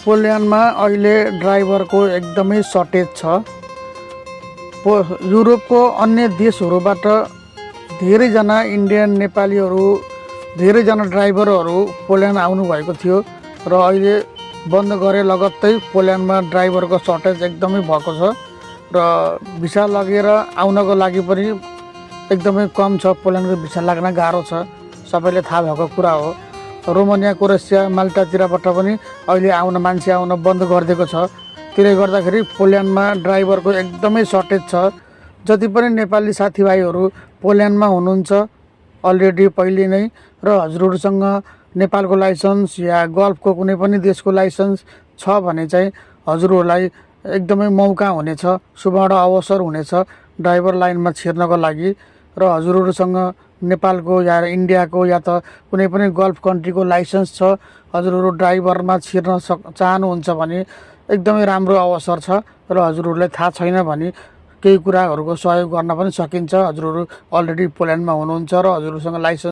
पोल्यान्डमा अहिले ड्राइभरको एकदमै सर्टेज छ। युरोपको अन्य देशहरूबाट धेरैजना इन्डियन नेपालीहरू धेरैजना ड्राइभरहरू पोल्यान्ड आउनुभएको थियो र अहिले बन्द गरे लगत्तै पोल्यान्डमा ड्राइभरको सर्टेज एकदमै भएको छ र भिसा लगेर आउनको लागि पनि एकदमै कम छ। पोल्यान्डको भिसा लाग्न गाह्रो छ, सबैले थाहा भएको कुरा हो। रोमानिया, क्रोएसिया, माल्टातिरबाट पनि अहिले मान्छे आउन बन्द गरिदिएको छ। त्यसले गर्दाखेरि पोल्यान्डमा ड्राइभरको एकदमै सर्टेज छ। जति पनि नेपाली साथीभाइहरू पोल्यान्डमा हुनुहुन्छ अलरेडी पहिले नै र हजुरहरूसँग नेपालको लाइसेन्स या गल्फको कुनै पनि देशको लाइसेन्स छ भने चाहिँ हजुरहरूलाई एकदमै मौका हुनेछ, सुवर्ण अवसर हुनेछ ड्राइभर लाइनमा छिर्नको लागि। र हजुरहरूसँग नेपालको या इन्डियाको या त कुनै पनि गल्फ कन्ट्रीको लाइसेन्स छ, हजुरहरू ड्राइभरमा छिर्न चाहनुहुन्छ भने एकदमै राम्रो अवसर छ। र हजुरहरूलाई थाहा छैन भने केही कुराहरूको सहयोग गर्न पनि सकिन्छ। हजुरहरू अलरेडी पोल्यान्डमा हुनुहुन्छ र हजुरहरूसँग लाइसेन्स